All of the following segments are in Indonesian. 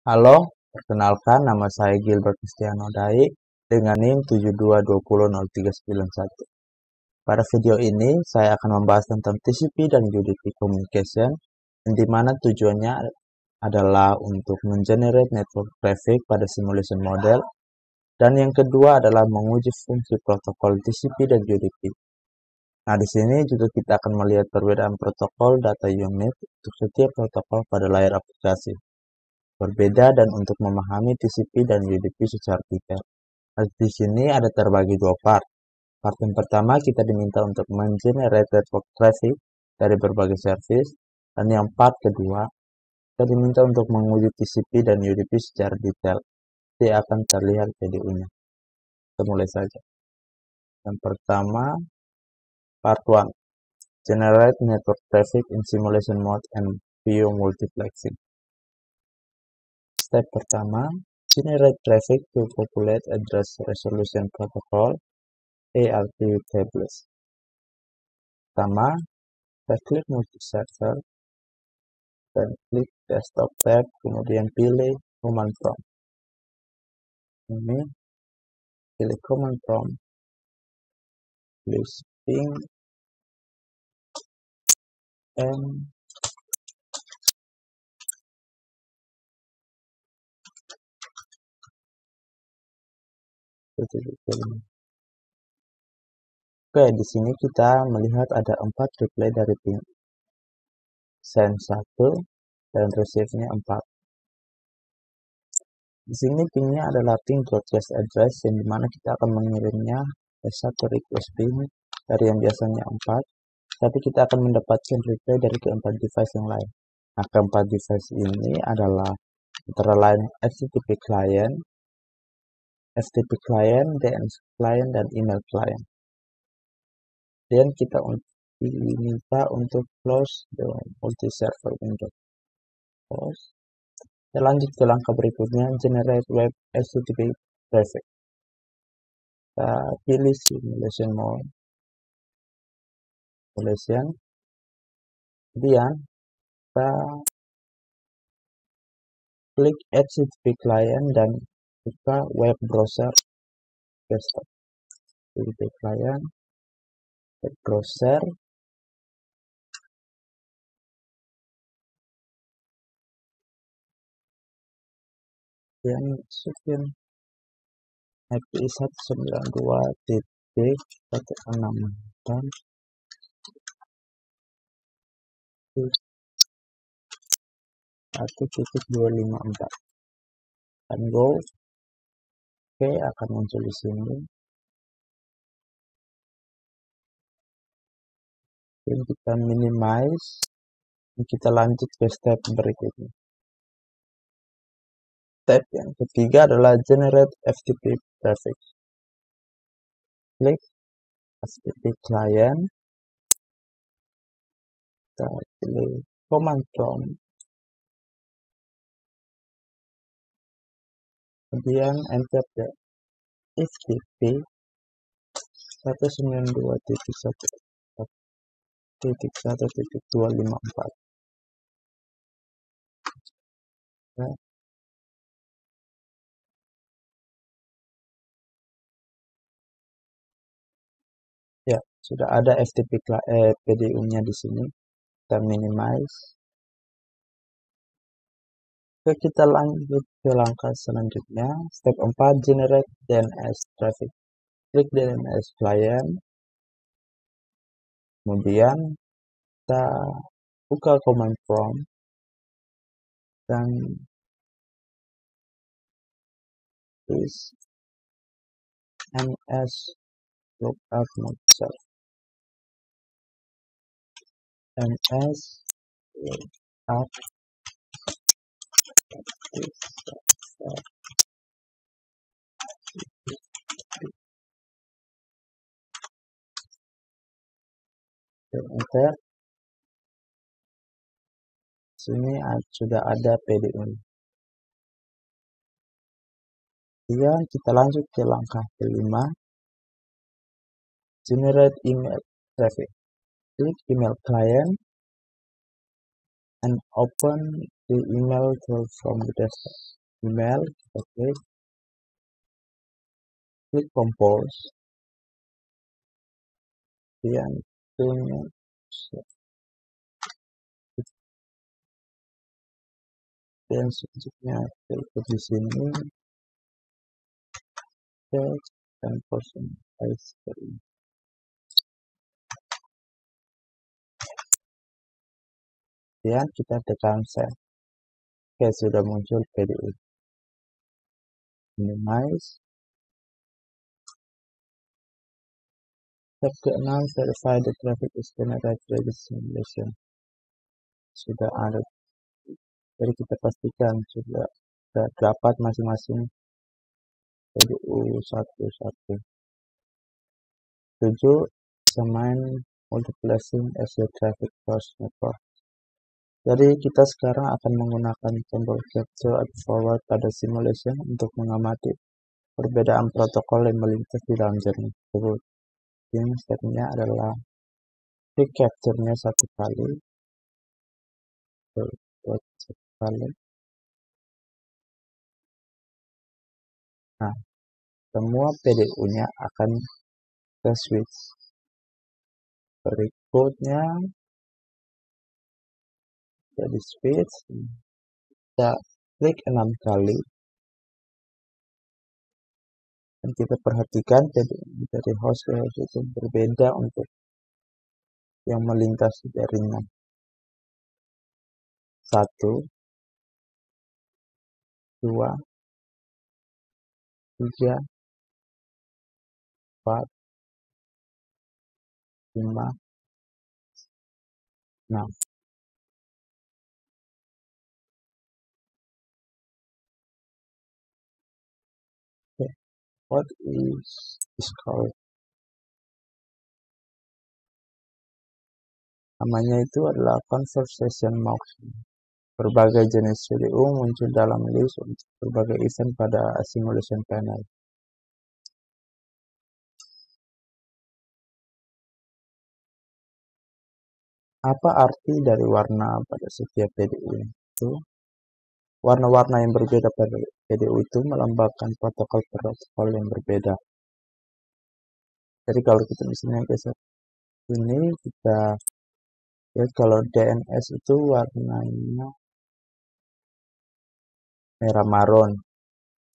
Halo, perkenalkan nama saya Gilbert Kristiano Dai dengan NIM 72200391. Pada video ini, saya akan membahas tentang TCP dan UDP communication, yang dimana tujuannya adalah untuk mengenerate network traffic pada simulation model, dan yang kedua adalah menguji fungsi protokol TCP dan UDP. Nah, di sini juga kita akan melihat perbedaan protokol data unit untuk setiap protokol pada layar aplikasi berbeda dan untuk memahami TCP dan UDP secara detail. Nah, di sini ada terbagi dua part. Part yang pertama kita diminta untuk mengenerate network traffic dari berbagai service, dan yang part kedua kita diminta untuk menguji TCP dan UDP secara detail. Dia akan terlihat PDU-nya. Kita mulai saja. Yang pertama, part 1. Generate network traffic in simulation mode and view multiplexing. Step pertama, generate traffic to populate address resolution protocol ARP tables. Pertama, kita klik multi-server, dan klik desktop tab, kemudian pilih command prompt. Ini, pilih command prompt, please ping and Oke, di sini kita melihat ada 4 reply dari ping. Send 1 dan receive-nya 4. Di sini pingnya adalah ping broadcast address, yang dimana kita akan mengirimnya ke satu request ping dari yang biasanya 4, tapi kita akan mendapatkan reply dari keempat device yang lain. Nah, keempat device ini adalah antara lain FTP client, DNS client, dan email client. Dan kita diminta untuk close the multi-server window. Close. Kita lanjut ke langkah berikutnya, generate web HTTP traffic. Kita pilih simulation mode, simulation. Kemudian kita klik HTTP client dan buka web browser desktop. HTTP client, web browser. Yang masukin IP 192.168.1.254 dan go. Oke, akan muncul di sini. Dan kita minimize. Kita lanjut ke step berikutnya. Step yang ketiga adalah generate FTP traffic. Klik FTP client. Kita pilih command prompt. Kemudian enter the FTP 192.1.1.254. Ya, sudah ada FTP PDU-nya di sini. Kita minimize. Oke, kita lanjut ke langkah selanjutnya. Step 4, generate DNS traffic. Klik DNS client. Kemudian kita buka command prompt dan tulis ms lookup serve. ms lookup enter. Sini sudah ada PDU. Kemudian kita lanjut ke langkah kelima, generate email traffic. Klik email client and open the email from the desktop. Email, kita klik compose, kemudian dan selanjutnya ke di sini text dan personalize ini. Kemudian kita tekan save. Oke, sudah muncul PDF. Minimize. Step ke-6, verify the traffic is generated registration. Sudah ada. Jadi kita pastikan sudah dapat masing-masing PDU 1. 7. Examine multiplexing as your traffic source network. Jadi kita sekarang akan menggunakan tombol capture atau forward pada simulation untuk mengamati perbedaan protokol yang melintas di dalam jaringan tersebut. Ini stepnya adalah klik capture-nya satu kali, Nah, semua PDU-nya akan ke switch. Berikutnya jadi switch, kita klik 6 kali dan kita perhatikan dari host ke host itu berbeda untuk yang melintasi jaringan. 1, 2, 3, 4, 5, 6. Okay. What is this called? Namanya itu adalah conversation mouse. Berbagai jenis CDU muncul dalam list untuk berbagai event pada simulation panel. Apa arti dari warna pada setiap PDU itu? Warna-warna yang berbeda pada PDU itu melambangkan protokol yang berbeda. Jadi kalau kita misalnya geser ini, kita lihat kalau DNS itu warnanya merah maron,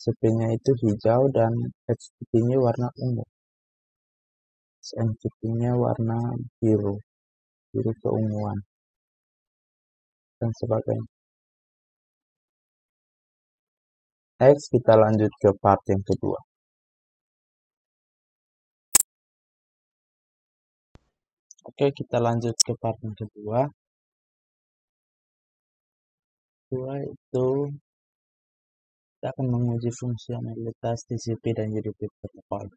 CP-nya itu hijau, dan HTTP-nya warna ungu. SMTP-nya warna biru keunguan, dan sebagainya. Next, kita lanjut ke part yang kedua. Oke, kita lanjut ke part yang kedua. Itu kita akan menguji fungsionalitas TCP dan UDP protokol.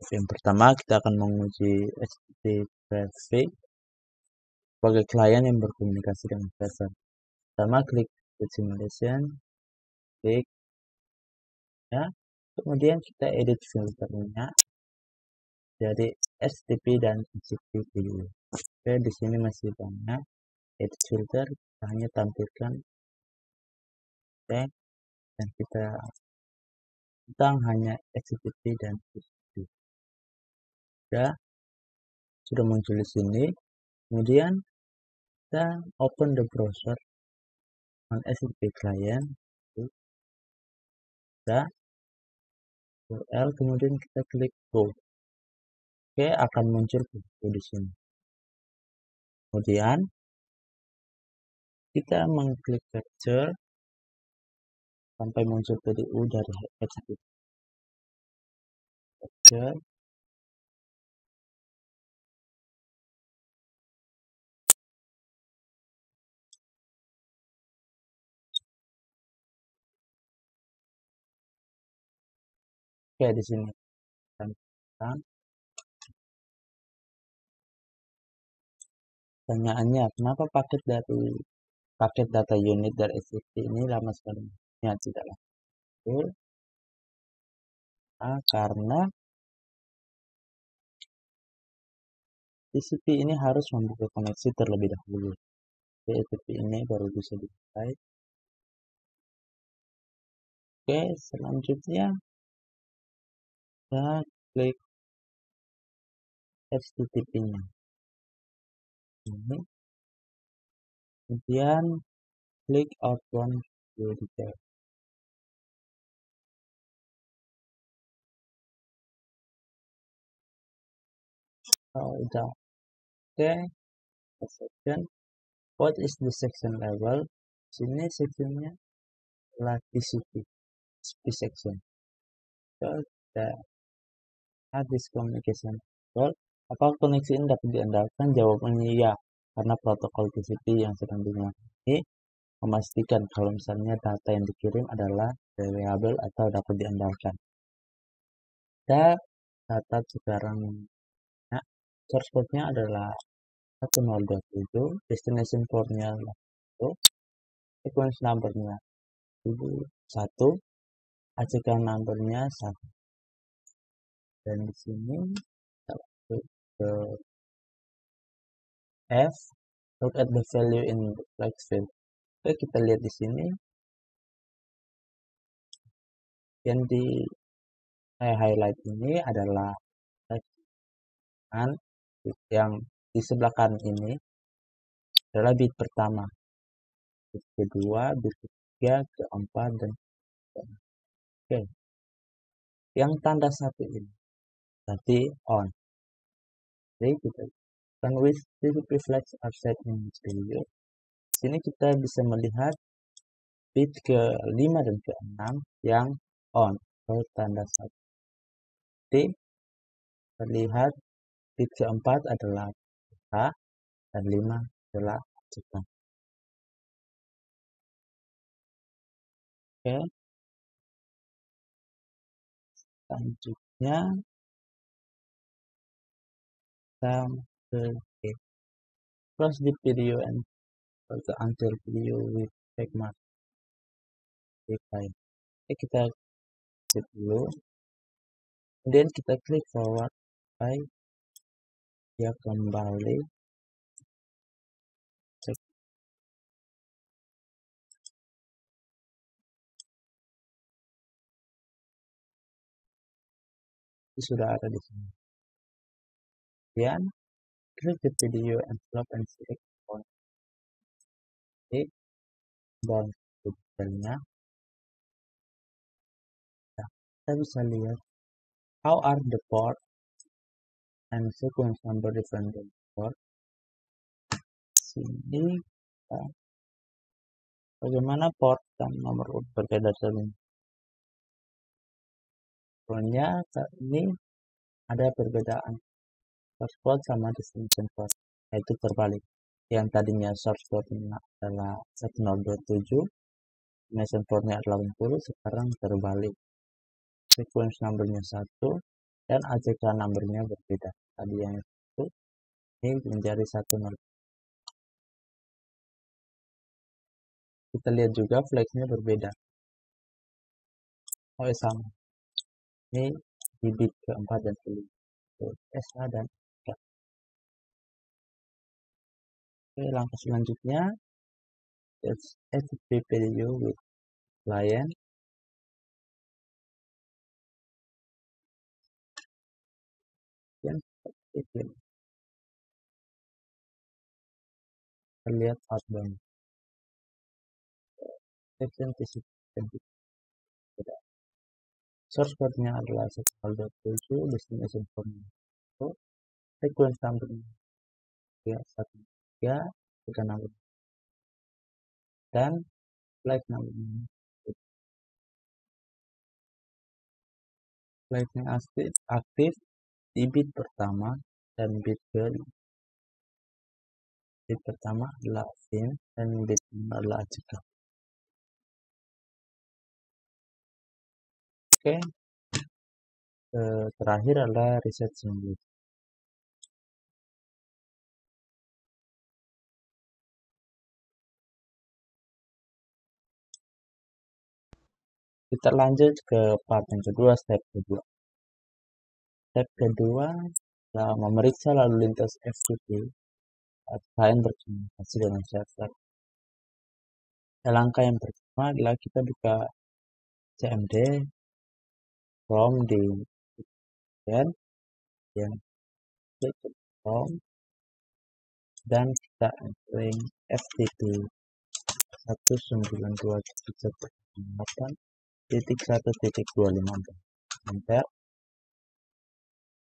Yang pertama, kita akan menguji HTTP traffic sebagai klien yang berkomunikasi dengan server. Pertama, klik simulation, klik ya. Kemudian kita edit filternya jadi HTTP dan TCP. Oke, di sini masih banyak edit filter, kita hanya tampilkan dan kita tentang hanya HTTP dan TCP. Ya, sudah muncul di sini. Kemudian kita open the browser on HTTP client, kita URL, kemudian kita klik go. Oke, akan muncul di sini. Kemudian kita mengklik capture sampai muncul PDU dari HTTP. Capture. Oke, di sini pertanyaannya, kenapa paket data unit dari HTTP ini lama sekali? Ya, tidaklah. Karena TCP ini harus membuka koneksi terlebih dahulu. ETP ini baru bisa dipakai. Oke, selanjutnya kita klik HTTP-nya. Ini. Kemudian klik Outbound View Detail. Udah. Oke, section. What is the section level? Sini sectionnya adalah TCP section. So, the hard disk communication protocol. Apa koneksi ini dapat diandalkan? Jawabannya ya, karena protokol TCP yang sedang digunakan ini memastikan kalau misalnya data yang dikirim adalah reliable atau dapat diandalkan. Kita catat sekarang, nah, source port-nya adalah 1027, destination port-nya adalah 1, sequence number-nya 1, ACK number-nya 1. Dan di sini kita masuk ke F, look at the value in the flex field. Oke, kita lihat di sini yang di highlight ini adalah yang di sebelah kanan ini adalah bit pertama, bit kedua, bit ketiga, keempat, dan keempat. Oke, yang tanda satu ini berarti on. Jadi kita kan with TCP flags are set in this video. Sini kita bisa melihat bit ke-5 dan ke-6 yang on atau tanda satu. Jadi terlihat bit ke-4 adalah A dan 5 adalah ACK. Oke. Selanjutnya kita ke close the video and until video with checkmark. Oke, kita skip dulu. Kemudian kita klik forward sampai dia kembali. Cek. Ini sudah ada di sini. Kemudian klik the video envelope and select on. Oke, dan detailnya. Nah, kita bisa lihat how are the port and sequence number different than port. Sini bagaimana port dan nomor urut berbeda saling. Pokoknya saat ini ada perbedaan source port sama destination port, yaitu terbalik. Yang tadinya source port-nya adalah 1027, destination port-nya adalah 80, sekarang terbalik. Sequence number-nya 1 dan ACK number-nya berbeda. Tadi yang 1 ini menjadi 10. Kita lihat juga flag-nya berbeda. Oh, sama. Ini di bit ke-4 dan ke-5. SA dan K. Oke, langkah selanjutnya HTTP video with client. Dan seperti ini. Kita lihat outbound. Section TCP. Source port-nya adalah 1027, destination port-nya 1, sequence number-nya 313, ACK number dan flag number-nya. Flag-nya aktif di bit pertama dan bit pertama adalah fin dan bit kedua adalah ACK. Oke, terakhir adalah reset symbol. Kita lanjut ke part yang kedua, step kedua. Step kedua adalah memeriksa lalu lintas FTP Kalian berkomunikasi dengan server. Langkah yang pertama adalah kita buka CMD Chrome di yang klik ke Chrome dan kita entering FTP 192.168.1.254. Enter.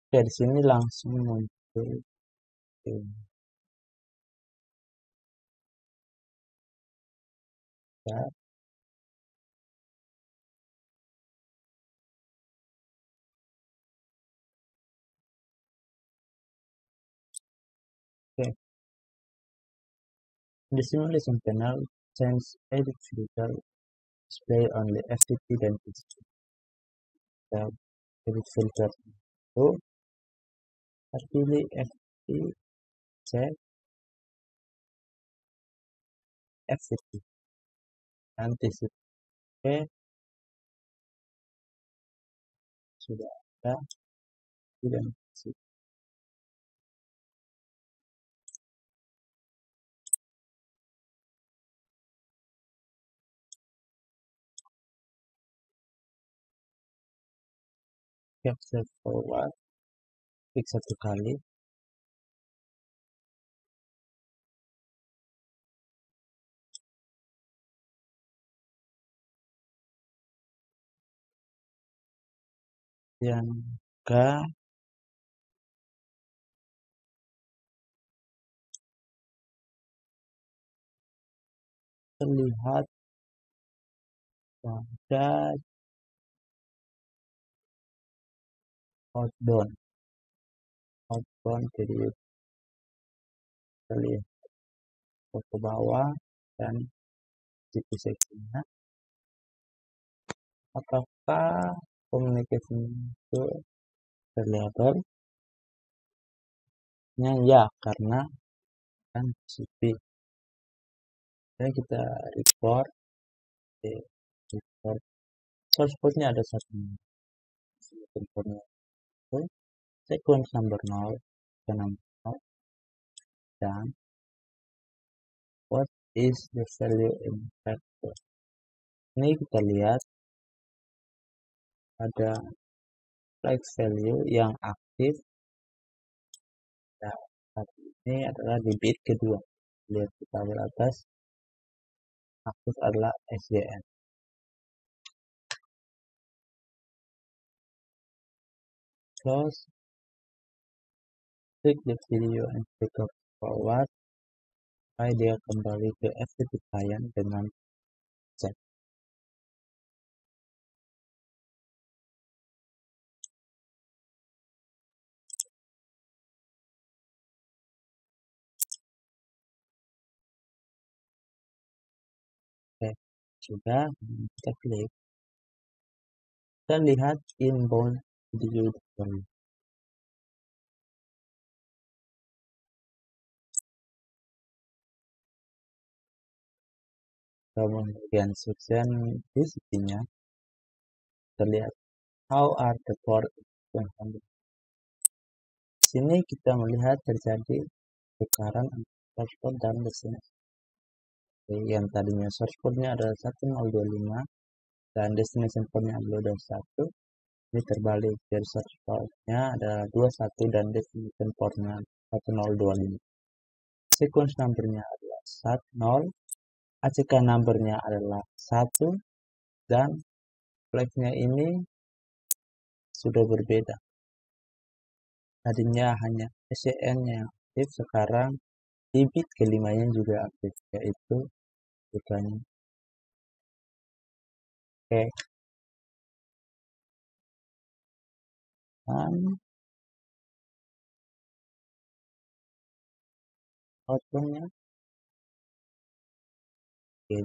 Oke, di sini langsung muncul ya. Oke, di simulation panel change edit filter display only FTP dan TCP. Kita edit filter itu terpilih FTP, check FTP dan TCP. Oke, sudah ada dan TCP. Capture forward, klik satu kali. Yang ke terlihat pada outbound jadi terlihat ke bawah dan GP seksinya. Apakah komunikasi itu reliable? Ya, karena kan GP. Jadi kita report source portnya ada satu itu sequence number 0 dan number 0 dan what is the value in factor. Ini kita lihat ada flag value yang aktif. Nah, saat ini adalah di bit kedua. Lihat di tabel atas, aktif adalah SDN. Close, klik the video and click forward, supaya dia kembali ke FTP client dengan cek. Oke, sudah, kita klik. Kita lihat inbound video delivery. Kemudian section TCP-nya terlihat how are the port. Di sini kita melihat terjadi tukaran antara source port dan destination. Yang tadinya source portnya adalah 1025 dan destination portnya adalah 21. Ini terbalik, dari source portnya ada 21 dan destination portnya 1025. Sequence numbernya adalah 10, ACK numbernya adalah 1 dan flagnya ini sudah berbeda. Tadinya hanya SCN yang aktif, sekarang di bit kelimanya juga aktif, yaitu bukannya. Oke, dan outputnya di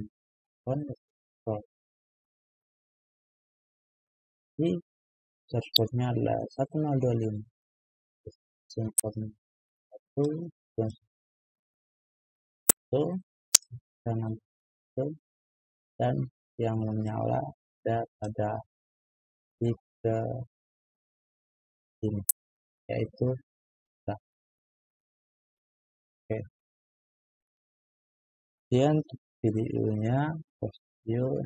source portnya adalah 1025, portnya 1 dan yang menyala ada pada bit ke ini, yaitu oke. Kemudian untuk videonya, post video,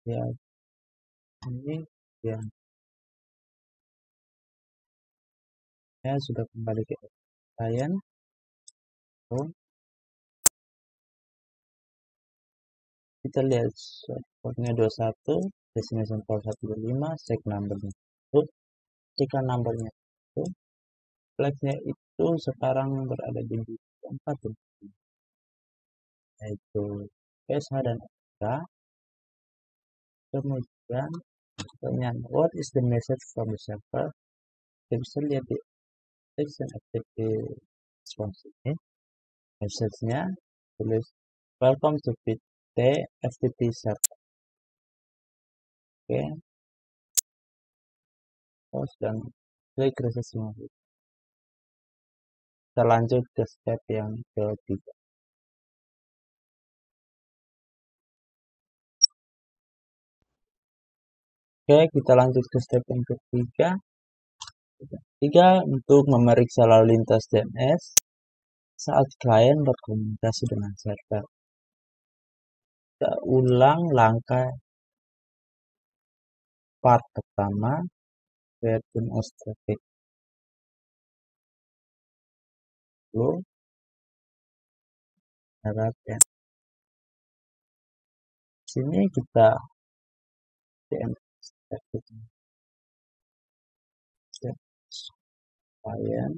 ya ini yang saya sudah kembali ke klien. So, kita lihat portnya 21, destination port 125, check numbernya. Jika numbernya itu, flagnya itu sekarang berada di 4, yaitu SH dan SK. Kemudian pertanyaan, what is the message from the server? Kita bisa lihat di section activity response ini. Message-nya tulis welcome to PT FTP server. Oke, post dan klik reset semua. Kita lanjut ke step yang ketiga. Oke, kita lanjut ke step yang ketiga. Untuk memeriksa lalu lintas DNS saat klien berkomunikasi dengan server. Kita ulang langkah part pertama, creating host traffic. Lalu, ya. Sini kita DNS traffic klien.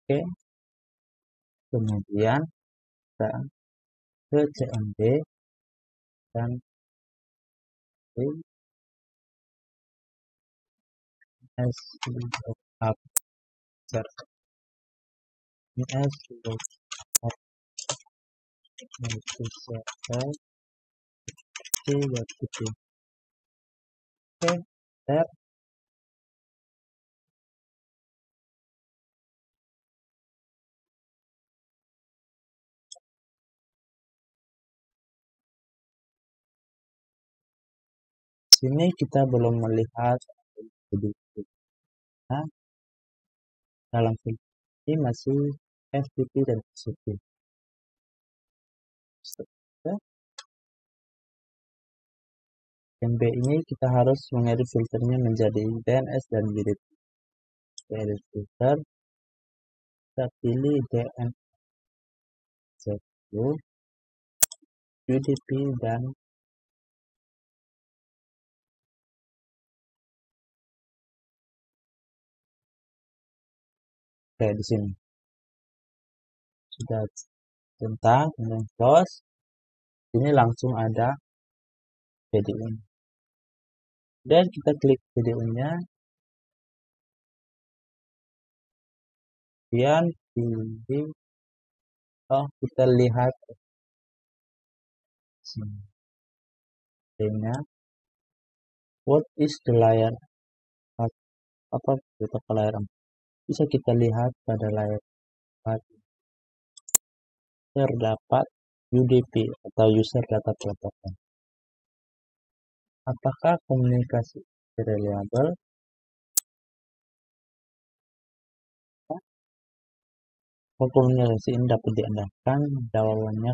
Oke, kemudian kita ke CMD dan up server Oke, tab. Sini kita belum melihat nah, dalam video ini masih FTP dan TCP. MB ini kita harus mengedit filternya menjadi DNS dan UDP. Edit filter, kita pilih DNS, UDP dan kayak di sini. Sudah centang, kemudian close. Ini langsung ada video. Dan kita klik videonya. Kemudian pilih, kita lihat sini. What is the layer? Apa itu layar 4? Bisa kita lihat pada layar 4 terdapat UDP atau user data protocol. Apakah komunikasi reliable? Komunikasi ini dapat diandalkan? Jawabannya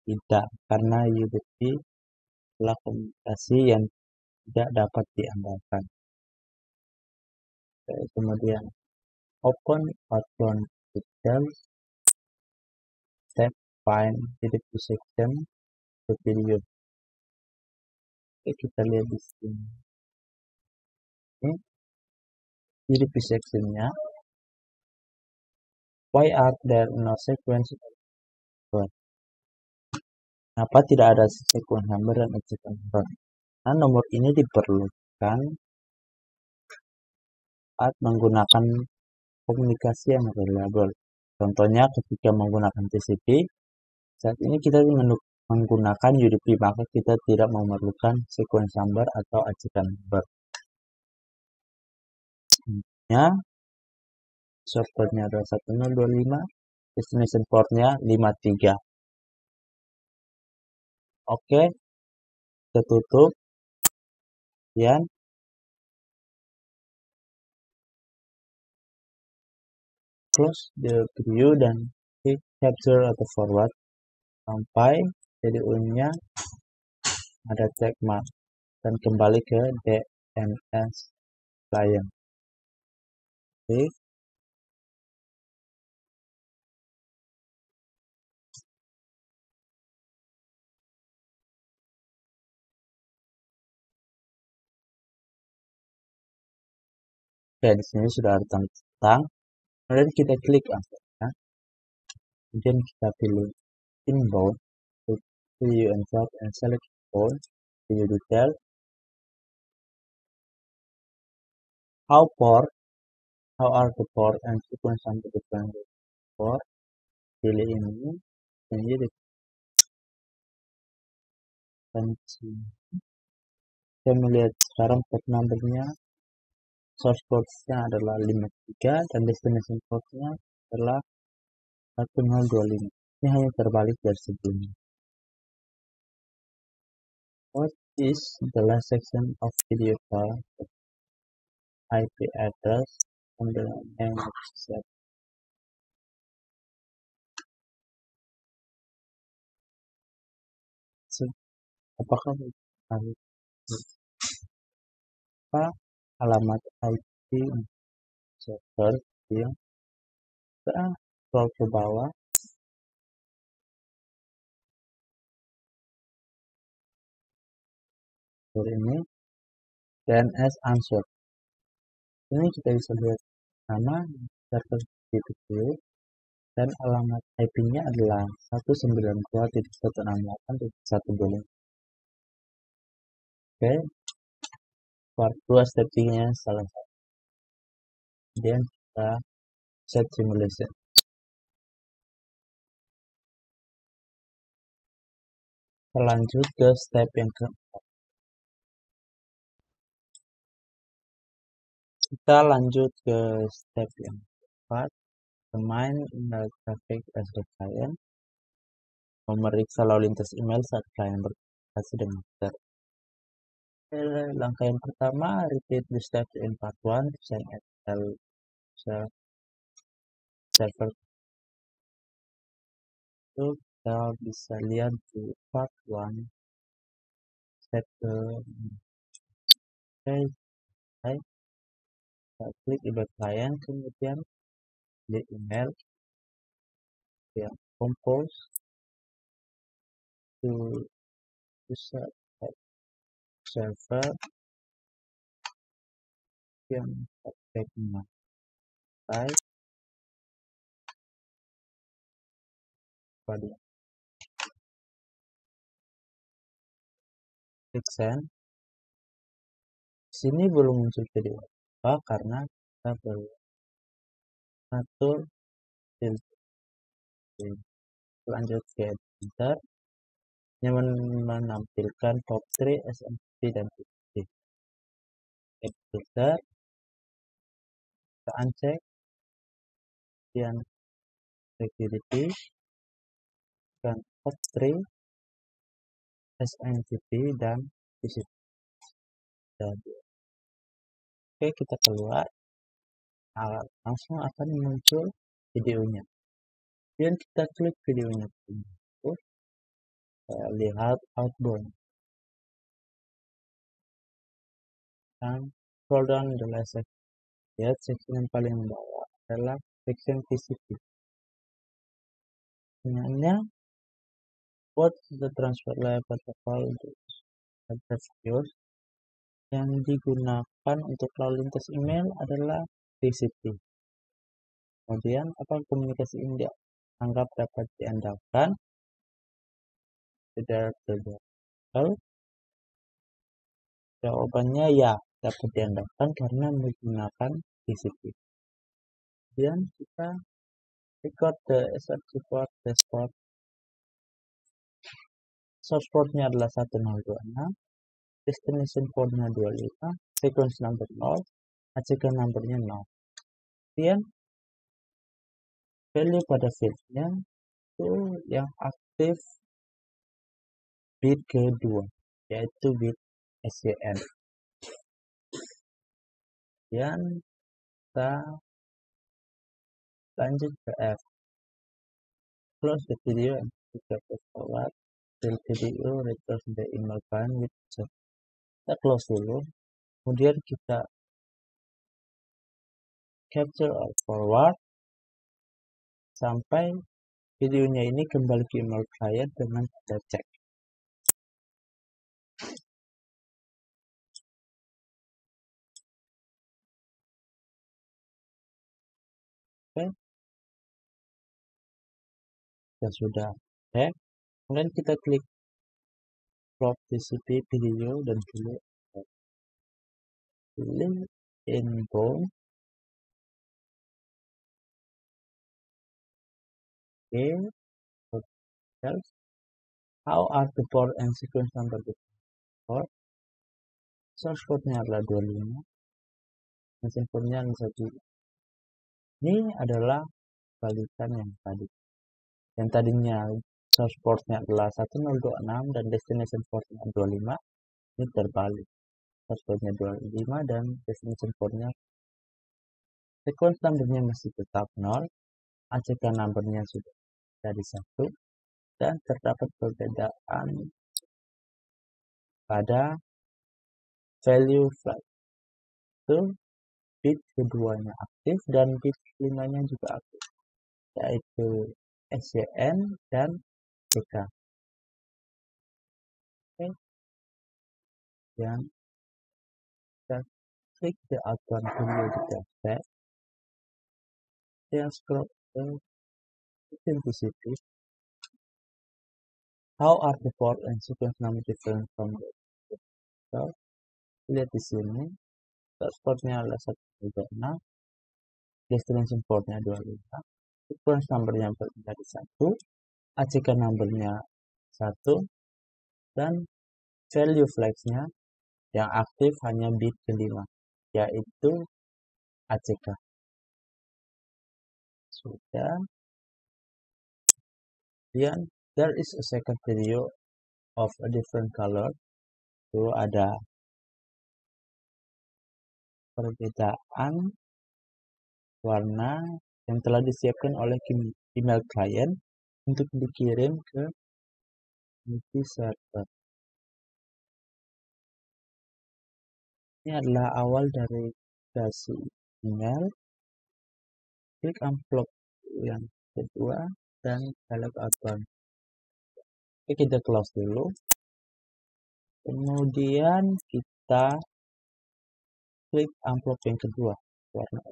tidak, karena UDP adalah komunikasi yang tidak dapat diandalkan. Kemudian open outbound details, step find UDP section ke video. Oke, kita lihat di sini. Ini UDP sectionnya. Why are there no sequence number? Kenapa tidak ada sequence number dan exit number? Nah, nomor ini diperlukan saat menggunakan komunikasi yang reliable. Contohnya ketika menggunakan TCP, saat ini kita menggunakan UDP, maka kita tidak memerlukan sequence number atau ajukan number. Ya, source portnya adalah 1025, destination portnya 53. Oke, kita tutup. Kemudian close the video dan klik capture atau forward sampai CDU-nya ada check mark dan kembali ke DNS client. Klik. Ya, di sini sudah ada tentang. Kemudian kita klik akunnya. Kemudian kita pilih inbound, view and drop and select inbound, view detail, how are the port and sequence on the different port. Pilih ini, jadi saya melihat sekarang port numbernya, source portnya adalah 53 dan destination portnya adalah 1025. Ini hanya terbalik dari sebelumnya. What is the last section of video file? IP address and the name of the set. Apakah apa alamat IP server yang kita scroll ke bawah ini DNS answer. Ini kita bisa lihat nama server itu dan alamat IP-nya adalah 192.168.120. Oke, part 2 step 3 selesai. Kemudian kita set simulation. Kita lanjut ke step yang keempat. Kita lanjut ke step yang keempat. Main email traffic as the client. Memeriksa lalu lintas email saat klien berkomunikasi dengan user. Langkah yang pertama, repeat the steps in part 1 to sign SQL server. Itu kita bisa lihat di part 1 step ke kita klik about client, kemudian di email yang compose to user server yang tagnya type pada klik send. Sini belum muncul video apa karena kita perlu atur filter. Lanjut ke editor yang menampilkan top 3 SMTP dan TCP. Editor kita uncheck dan security dan top 3 SMTP dan TCP. Oke, kita keluar, langsung akan muncul videonya. Kemudian kita klik videonya, lihat outbound dan scroll down the last section. Lihat section yang paling bawah adalah section TCP. Pertanyaannya, what is the transfer layer protocol address queues yang digunakan untuk lalu lintas email adalah TCP. Kemudian, apa komunikasi ini dianggap dapat diandalkan? Tidak terjawab. Jawabannya ya, dapat diandalkan karena menggunakan TCP. Kemudian kita record the SRC port dashboard. source portnya adalah 1026, destination portnya 25, sequence number 0, ACK numbernya 0. Kemudian value pada fieldnya itu yang aktif bit kedua, yaitu bit SYN. Kemudian kita lanjut ke F. Close the video and kita forward. Fill video, return the email file with check. Kita close dulu. Kemudian kita capture or forward sampai videonya ini kembali ke email client dengan kita cek. Oke, kita sudah cek. Kemudian kita klik crop TCP video dan pilih inbound. Oke, how are the port and sequence number port? Source portnya adalah 25, mesin portnya 1. Ini adalah balikan yang tadi. Yang tadinya source portnya adalah 1026 dan destination portnya 25, ini terbalik. Source portnya 25 dan destination portnya, sequence numbernya masih tetap 0, ACK numbernya sudah jadi 1, dan terdapat perbedaan pada value flag. Itu bit keduanya aktif dan bit kelimanya juga aktif, yaitu SYN dan CK. Oke, dan kita klik the outbound video detail tab, dan scroll ke authenticity. How are the port and sequence number different from the so, lihat di sini, source portnya adalah 126, destination portnya 25, sequence numbernya menjadi 1, ACK numbernya 1, dan value flagsnya yang aktif hanya bit kelima, yaitu ACK. Sudah. Kemudian there is a second video of a different color. Itu ada perbedaan warna yang telah disiapkan oleh email client untuk dikirim ke multi server. Ini adalah awal dari dasi email. Klik envelope yang kedua dan select outbound. Oke, kita close dulu. Kemudian kita klik envelope yang kedua warna.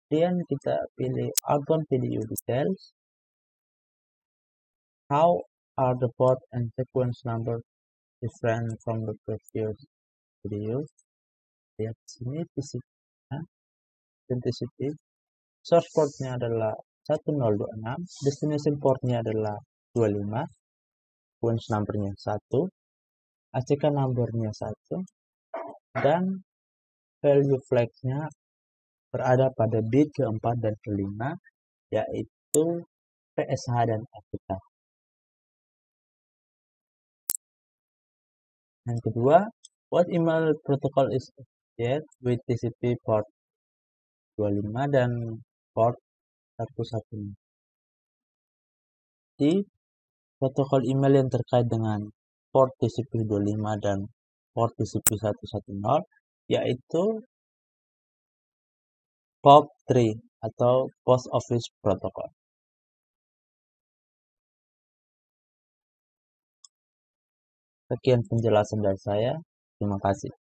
Kemudian kita pilih outbound video details. How are the port and sequence number different from the previous videos? Lihat sini authenticity. Source portnya adalah 1026, destination portnya adalah 25, sequence numbernya 1, ACK numbernya 1, dan value flagsnya berada pada bit keempat dan kelima, yaitu PSH dan ACK. Yang kedua, what email protocol is associated with TCP port 25 dan port 110. Di protokol email yang terkait dengan port TCP 25 dan port TCP 110 yaitu POP3 atau Post Office Protocol. Sekian penjelasan dari saya. Terima kasih.